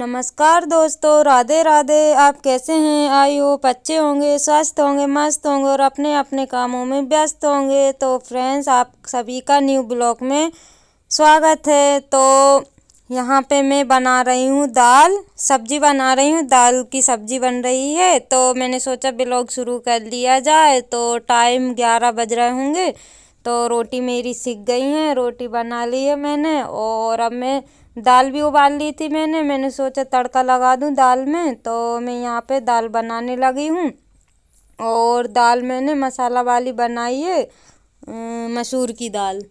नमस्कार दोस्तों, राधे राधे। आप कैसे हैं? आई होप अच्छे होंगे, स्वस्थ होंगे, मस्त होंगे और अपने अपने कामों में व्यस्त होंगे। तो फ्रेंड्स, आप सभी का न्यू ब्लॉग में स्वागत है। तो यहाँ पे मैं बना रही हूँ सब्जी बना रही हूँ। दाल की सब्जी बन रही है, तो मैंने सोचा ब्लॉग शुरू कर लिया जाए। तो टाइम 11 बज रहे होंगे। तो रोटी मेरी सिक गई है, रोटी बना ली है मैंने। और अब मैं दाल भी उबाल ली थी मैंने सोचा तड़का लगा दूं दाल में। तो मैं यहाँ पे दाल बनाने लगी हूँ। और दाल मैंने मसाला वाली बनाई है, मसूर की दाल।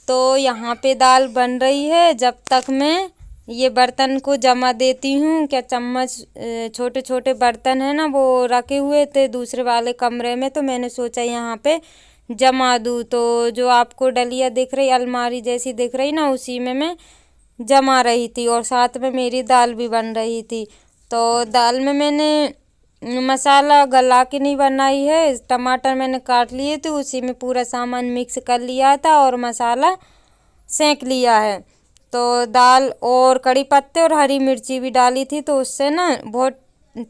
तो यहाँ पे दाल बन रही है। जब तक मैं ये बर्तन को जमा देती हूँ। क्या चम्मच, छोटे छोटे बर्तन है ना, वो रखे हुए थे दूसरे वाले कमरे में, तो मैंने सोचा यहाँ पे जमा दूँ। तो जो आपको डलिया दिख रही, अलमारी जैसी दिख रही ना, उसी में मैं जमा रही थी। और साथ में मेरी दाल भी बन रही थी। तो दाल में मैंने मसाला गला के नहीं बनाई है। टमाटर मैंने काट लिए थे, उसी में पूरा सामान मिक्स कर लिया था और मसाला सेंक लिया है। तो दाल और कड़ी पत्ते और हरी मिर्ची भी डाली थी, तो उससे ना बहुत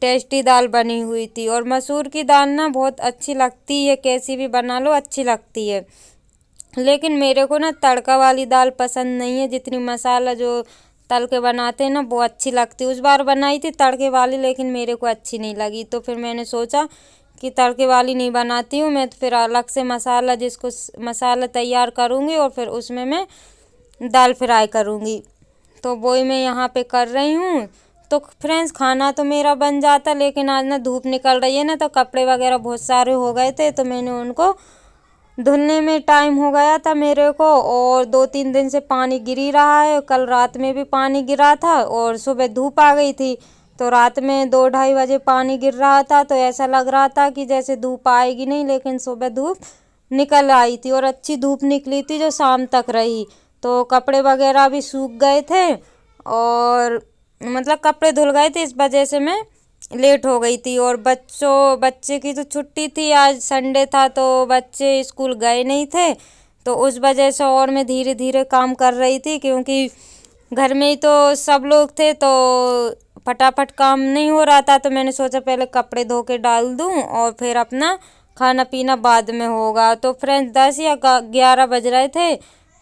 टेस्टी दाल बनी हुई थी। और मसूर की दाल ना बहुत अच्छी लगती है, कैसी भी बना लो अच्छी लगती है। लेकिन मेरे को ना तड़का वाली दाल पसंद नहीं है, जितनी मसाला जो तल के बनाते हैं ना वो अच्छी लगती है। उस बार बनाई थी तड़के वाली, लेकिन मेरे को अच्छी नहीं लगी। तो फिर मैंने सोचा कि तड़के वाली नहीं बनाती हूँ मैं, तो फिर अलग से मसाला तैयार करूँगी और फिर उसमें मैं दाल फ्राई करूँगी। तो वही मैं यहाँ पे कर रही हूँ। तो फ्रेंड्स, खाना तो मेरा बन जाता, लेकिन आज ना धूप निकल रही है ना, तो कपड़े वगैरह बहुत सारे हो गए थे, तो मैंने उनको धुलने में टाइम हो गया था मेरे को। और 2-3 दिन से पानी गिर ही रहा है। कल रात में भी पानी गिरा था और सुबह धूप आ गई थी। तो रात में 2-2:30 बजे पानी गिर रहा था, तो ऐसा लग रहा था कि जैसे धूप आएगी नहीं, लेकिन सुबह धूप निकल आई थी और अच्छी धूप निकली थी जो शाम तक रही। तो कपड़े वगैरह भी सूख गए थे और मतलब कपड़े धुल गए थे, इस वजह से मैं लेट हो गई थी। और बच्चे की तो छुट्टी थी, आज संडे था, तो बच्चे स्कूल गए नहीं थे। तो उस वजह से और मैं धीरे धीरे काम कर रही थी, क्योंकि घर में ही तो सब लोग थे, तो फटाफट काम नहीं हो रहा था। तो मैंने सोचा पहले कपड़े धो के डाल दूं और फिर अपना खाना पीना बाद में होगा। तो फ्रेंड्स, 10 या 11 बज रहे थे।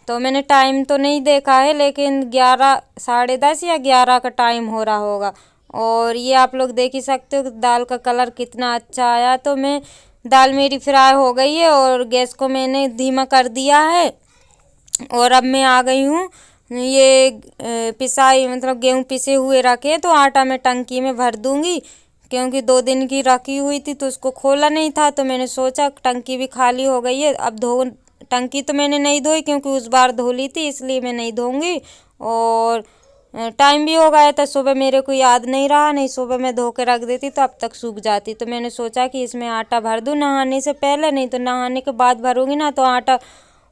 तो मैंने टाइम तो नहीं देखा है, लेकिन 11, 10:30 या 11 का टाइम हो रहा होगा। और ये आप लोग देख ही सकते हो कि दाल का कलर कितना अच्छा आया। तो दाल मेरी फ्राई हो गई है और गैस को मैंने धीमा कर दिया है। और अब मैं आ गई हूँ, ये पिसाई मतलब गेहूँ पिसे हुए रखे, तो आटा मैं टंकी में भर दूँगी, क्योंकि 2 दिन की रखी हुई थी तो उसको खोला नहीं था। तो मैंने सोचा टंकी भी खाली हो गई है, अब टंकी तो मैंने नहीं धोई, क्योंकि उस बार धो ली थी, इसलिए मैं नहीं धोऊंगी। और टाइम भी हो गया था, सुबह मेरे को याद नहीं रहा, नहीं सुबह मैं धो के रख देती तो अब तक सूख जाती। तो मैंने सोचा कि इसमें आटा भर दूँ नहाने से पहले, नहीं तो नहाने के बाद भरूँगी ना तो आटा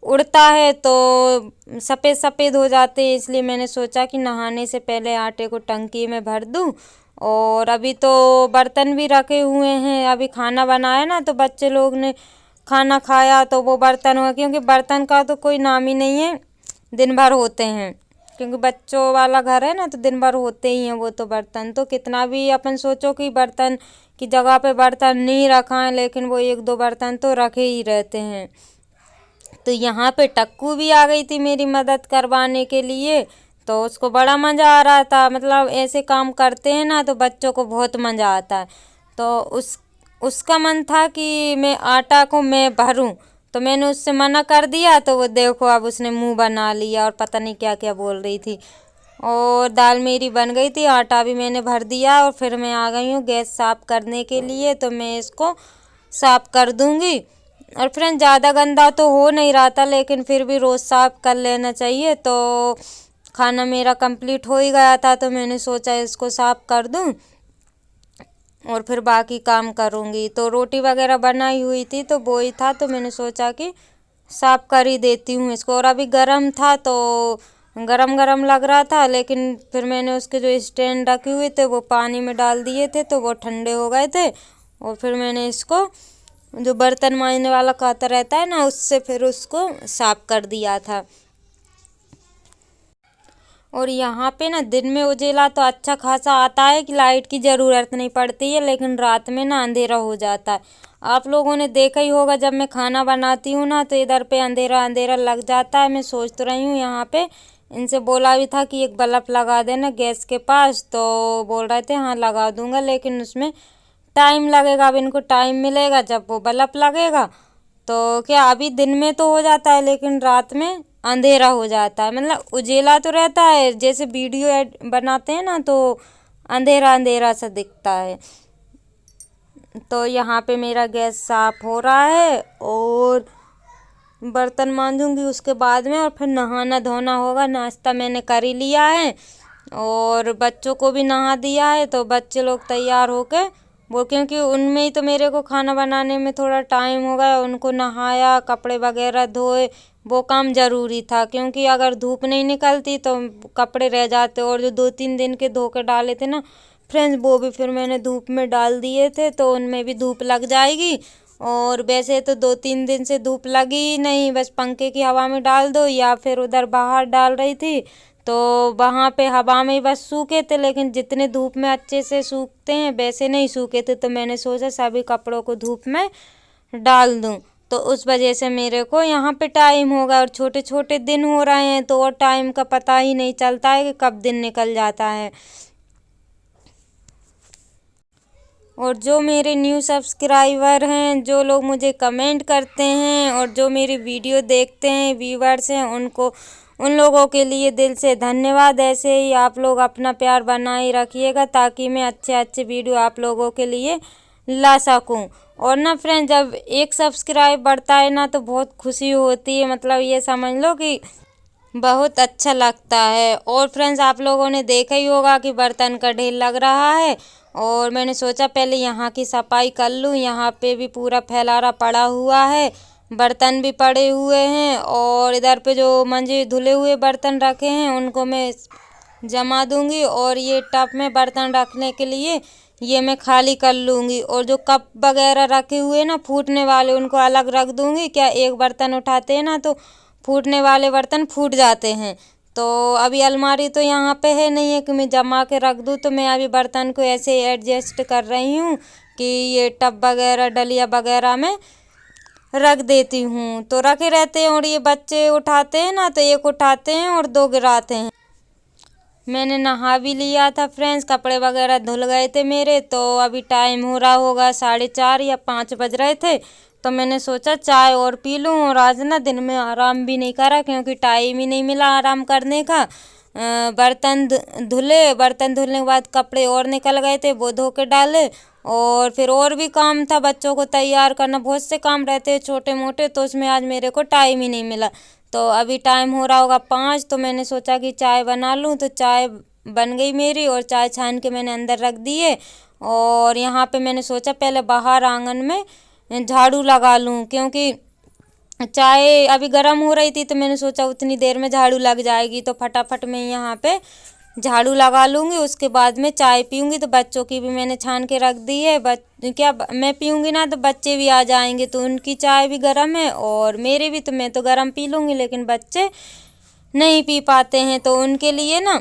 उड़ता है तो सफ़ेद सफ़ेद हो जाते हैं। इसलिए मैंने सोचा कि नहाने से पहले आटे को टंकी में भर दूँ। और अभी तो बर्तन भी रखे हुए हैं, अभी खाना बनाया ना, तो बच्चे लोग ने खाना खाया तो वो बर्तन हुआ, क्योंकि बर्तन का तो कोई नाम ही नहीं है, दिन भर होते हैं। क्योंकि बच्चों वाला घर है ना, तो दिन भर होते ही हैं वो तो बर्तन। तो कितना भी अपन सोचो कि बर्तन की जगह पे बर्तन नहीं रखा है, लेकिन वो 1-2 बर्तन तो रखे ही रहते हैं। तो यहाँ पे टक्कू भी आ गई थी मेरी मदद करवाने के लिए। तो उसको बड़ा मज़ा आ रहा था, मतलब ऐसे काम करते हैं ना तो बच्चों को बहुत मज़ा आता है। तो उसका मन था कि मैं आटा को मैं भरूं, तो मैंने उससे मना कर दिया। तो वो देखो अब उसने मुंह बना लिया और पता नहीं क्या क्या बोल रही थी। और दाल मेरी बन गई थी, आटा भी मैंने भर दिया और फिर मैं आ गई हूँ गैस साफ़ करने के लिए। तो मैं इसको साफ़ कर दूँगी। और फ्रेंड, ज़्यादा गंदा तो हो नहीं रहा था, लेकिन फिर भी रोज़ साफ़ कर लेना चाहिए। तो खाना मेरा कंप्लीट हो ही गया था, तो मैंने सोचा इसको साफ़ कर दूँ और फिर बाकी काम करूँगी। तो रोटी वगैरह बनाई हुई थी तो वो ही था, तो मैंने सोचा कि साफ़ कर ही देती हूँ इसको। और अभी गर्म था तो गरम गरम लग रहा था, लेकिन फिर मैंने उसके जो स्टैंड रखे हुए थे वो पानी में डाल दिए थे, तो वो ठंडे हो गए थे। और फिर मैंने इसको जो बर्तन मांजने वाला काता रहता है ना, उससे फिर उसको साफ़ कर दिया था। और यहाँ पे ना दिन में उजेला तो अच्छा खासा आता है कि लाइट की ज़रूरत नहीं पड़ती है, लेकिन रात में ना अंधेरा हो जाता है। आप लोगों ने देखा ही होगा, जब मैं खाना बनाती हूँ ना तो इधर पे अंधेरा अंधेरा लग जाता है। मैं सोच तो रही हूँ यहाँ पे इनसे बोला भी था कि एक बल्ब लगा देना गैस के पास, तो बोल रहे थे हाँ लगा दूंगा, लेकिन उसमें टाइम लगेगा। अब इनको टाइम मिलेगा जब वो बल्ब लगेगा। तो क्या अभी दिन में तो हो जाता है, लेकिन रात में अंधेरा हो जाता है। मतलब उजेला तो रहता है, जैसे वीडियो बनाते हैं ना तो अंधेरा अंधेरा सा दिखता है। तो यहाँ पे मेरा गैस साफ हो रहा है और बर्तन मांजूंगी उसके बाद में, और फिर नहाना धोना होगा। नाश्ता मैंने कर ही लिया है और बच्चों को भी नहा दिया है, तो बच्चे लोग तैयार होके वो, क्योंकि उनमें ही तो मेरे को खाना बनाने में थोड़ा टाइम हो गया। उनको नहाया, कपड़े वगैरह धोए, वो काम ज़रूरी था, क्योंकि अगर धूप नहीं निकलती तो कपड़े रह जाते। और जो 2-3 दिन के धो के डाले थे ना फ्रेंड्स, वो भी फिर मैंने धूप में डाल दिए थे, तो उनमें भी धूप लग जाएगी। और वैसे तो 2-3 दिन से धूप लगी ही नहीं, बस पंखे की हवा में डाल दो, या फिर उधर बाहर डाल रही थी तो वहाँ पे हवा में ही बस सूखे थे। लेकिन जितने धूप में अच्छे से सूखते हैं वैसे नहीं सूखे थे, तो मैंने सोचा सभी कपड़ों को धूप में डाल दूं। तो उस वजह से मेरे को यहाँ पे टाइम होगा, और छोटे छोटे दिन हो रहे हैं तो और टाइम का पता ही नहीं चलता है कि कब दिन निकल जाता है। और जो मेरे न्यू सब्सक्राइबर हैं, जो लोग मुझे कमेंट करते हैं और जो मेरी वीडियो देखते हैं, व्यूवर्स हैं, उन लोगों के लिए दिल से धन्यवाद। ऐसे ही आप लोग अपना प्यार बनाए रखिएगा, ताकि मैं अच्छे अच्छे वीडियो आप लोगों के लिए ला सकूं। और ना फ्रेंड, जब एक सब्सक्राइब बढ़ता है ना तो बहुत खुशी होती है, मतलब ये समझ लो कि बहुत अच्छा लगता है। और फ्रेंड्स, आप लोगों ने देखा ही होगा कि बर्तन का ढेर लग रहा है, और मैंने सोचा पहले यहाँ की सफाई कर लूँ। यहाँ पे भी पूरा फैलारा पड़ा हुआ है, बर्तन भी पड़े हुए हैं, और इधर पे जो मंजे धुले हुए बर्तन रखे हैं उनको मैं जमा दूंगी, और ये टब में बर्तन रखने के लिए ये मैं खाली कर लूँगी। और जो कप वगैरह रखे हुए ना फूटने वाले, उनको अलग रख दूँगी। क्या एक बर्तन उठाते हैं ना तो फूटने वाले बर्तन फूट जाते हैं। तो अभी अलमारी तो यहाँ पे है नहीं है कि मैं जमा के रख दूँ, तो मैं अभी बर्तन को ऐसे एडजस्ट कर रही हूँ कि ये टब वगैरह डलिया वगैरह में रख देती हूँ। तो रखे रहते हैं, और ये बच्चे उठाते हैं ना तो एक उठाते हैं और 2 गिराते हैं। मैंने नहा भी लिया था फ्रेंड्स, कपड़े वगैरह धुल गए थे मेरे। तो अभी टाइम हो रहा होगा 4:30 या 5 बज रहे थे, तो मैंने सोचा चाय और पी लूँ। और आज ना दिन में आराम भी नहीं करा, क्योंकि टाइम ही नहीं मिला आराम करने का। बर्तन बर्तन धुलने के बाद कपड़े और निकल गए थे, वो धो के डाले। और फिर और भी काम था, बच्चों को तैयार करना, बहुत से काम रहते हैं छोटे मोटे, तो उसमें आज मेरे को टाइम ही नहीं मिला। तो अभी टाइम हो रहा होगा 5, तो मैंने सोचा कि चाय बना लूँ। तो चाय बन गई मेरी, और चाय छान के मैंने अंदर रख दी है। और यहाँ पे मैंने सोचा पहले बाहर आंगन में झाड़ू लगा लूँ, क्योंकि चाय अभी गर्म हो रही थी, तो मैंने सोचा उतनी देर में झाड़ू लग जाएगी। तो फटाफट मैं यहाँ पे झाड़ू लगा लूँगी, उसके बाद में चाय पीऊँगी। तो बच्चों की भी मैंने छान के रख दी है। क्या मैं पीऊँगी ना तो बच्चे भी आ जाएंगे, तो उनकी चाय भी गर्म है और मेरे भी, तो मैं तो गर्म पी लूँगी, लेकिन बच्चे नहीं पी पाते हैं, तो उनके लिए ना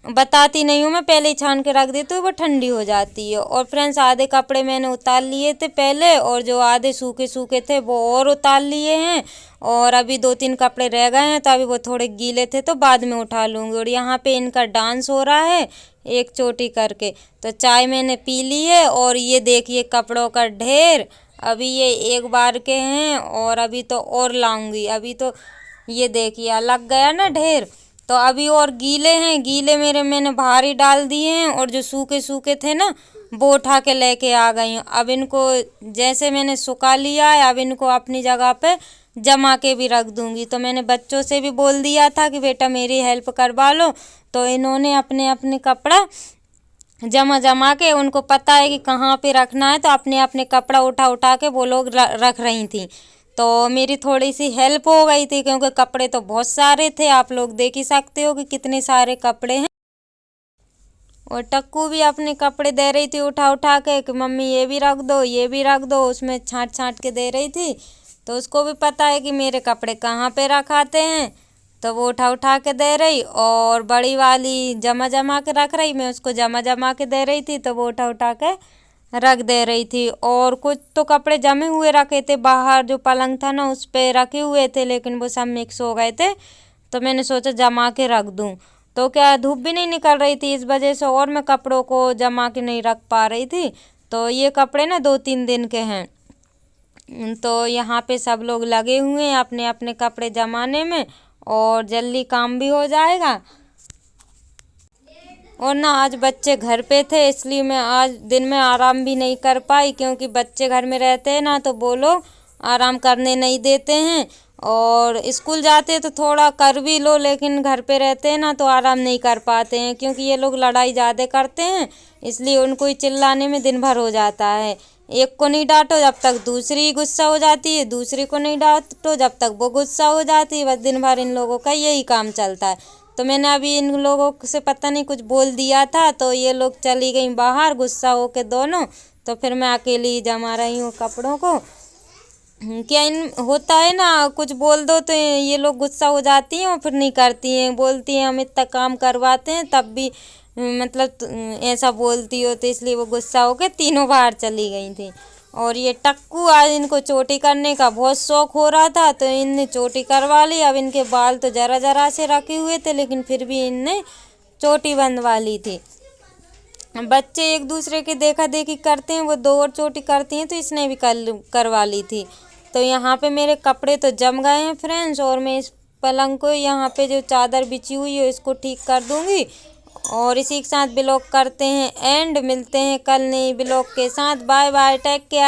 बताती नहीं हूँ मैं, पहले ही छान के रख देती हूँ, वो ठंडी हो जाती है। और फ्रेंड्स, आधे कपड़े मैंने उतार लिए थे पहले, और जो आधे सूखे सूखे थे वो और उतार लिए हैं। और अभी 2-3 कपड़े रह गए हैं, तो अभी वो थोड़े गीले थे तो बाद में उठा लूँगी। और यहाँ पे इनका डांस हो रहा है एक चोटी करके। तो चाय मैंने पी ली है, और ये देखिए कपड़ों का ढेर। अभी ये एक बार के हैं, और अभी तो और लाऊंगी। अभी तो ये देखिए लग गया ना ढेर। तो अभी और गीले हैं, गीले मैंने बाहर ही डाल दिए हैं, और जो सूखे सूखे थे ना वो उठा के लेके आ गई हूँ। अब इनको जैसे मैंने सुखा लिया है, अब इनको अपनी जगह पे जमा के भी रख दूंगी। तो मैंने बच्चों से भी बोल दिया था कि बेटा मेरी हेल्प करवा लो, तो इन्होंने अपने अपने कपड़ा जमा के, उनको पता है कि कहाँ पे रखना है, तो अपने अपने कपड़ा उठा उठा के वो लोग रख रही थी। तो मेरी थोड़ी सी हेल्प हो गई थी, क्योंकि कपड़े तो बहुत सारे थे, आप लोग देख ही सकते हो कि कितने सारे कपड़े हैं। और टक्कू भी अपने कपड़े दे रही थी उठा उठा के कि मम्मी ये भी रख दो, ये भी रख दो, उसमें छांट छांट के दे रही थी। तो उसको भी पता है कि मेरे कपड़े कहाँ पे रखाते हैं। तो वो उठा उठा के दे रही, और बड़ी वाली जमा जमा के रख रही, मैं उसको जमा जमा के दे रही थी, तो वो उठा उठा के रख दे रही थी। और कुछ तो कपड़े जमे हुए रखे थे बाहर, जो पलंग था ना उस पे रखे हुए थे, लेकिन वो सब मिक्स हो गए थे, तो मैंने सोचा जमा के रख दूं। तो क्या धूप भी नहीं निकल रही थी इस वजह से, और मैं कपड़ों को जमा के नहीं रख पा रही थी। तो ये कपड़े ना 2-3 दिन के हैं। तो यहाँ पे सब लोग लगे हुए हैं अपने अपने कपड़े जमाने में, और जल्दी काम भी हो जाएगा। और ना आज बच्चे घर पे थे, इसलिए मैं आज दिन में आराम भी नहीं कर पाई, क्योंकि बच्चे घर में रहते हैं ना तो वो लोग आराम करने नहीं देते हैं। और स्कूल जाते तो थोड़ा कर भी लो, लेकिन घर पे रहते हैं ना तो आराम नहीं कर पाते हैं, क्योंकि ये लोग लड़ाई ज़्यादा करते हैं, इसलिए उनको ही चिल्लाने में दिन भर हो जाता है। एक को नहीं डांटो जब तक दूसरी गुस्सा हो जाती है, दूसरी को नहीं डांटो जब तक वो गुस्सा हो जाती है। बस दिन भर इन लोगों का यही काम चलता है। तो मैंने अभी इन लोगों से पता नहीं कुछ बोल दिया था, तो ये लोग चली गई बाहर गुस्सा हो के दोनों। तो फिर मैं अकेली जमा रही हूँ कपड़ों को। क्या इन होता है ना, कुछ बोल दो तो ये लोग गुस्सा हो जाती हैं और फिर नहीं करती हैं, बोलती हैं हम इतना काम करवाते हैं तब भी मतलब ऐसा बोलती हो, तो इसलिए वो गुस्सा हो के तीनों बाहर चली गई थी। और ये टक्कू आज इनको चोटी करने का बहुत शौक हो रहा था, तो इनने चोटी करवा ली। अब इनके बाल तो जरा जरा से रखे हुए थे, लेकिन फिर भी इनने चोटी बंधवा ली थी। बच्चे एक दूसरे के देखा देखी करते हैं, वो 2 और चोटी करती हैं, तो इसने भी करवा ली थी। तो यहाँ पे मेरे कपड़े तो जम गए हैं फ्रेंड्स, और मैं इस पलंग को यहाँ पे जो चादर बिछी हुई है इसको ठीक कर दूँगी। और इसी के साथ ब्लॉग करते हैं एंड, मिलते हैं कल नई ब्लॉग के साथ। Bye bye, take care.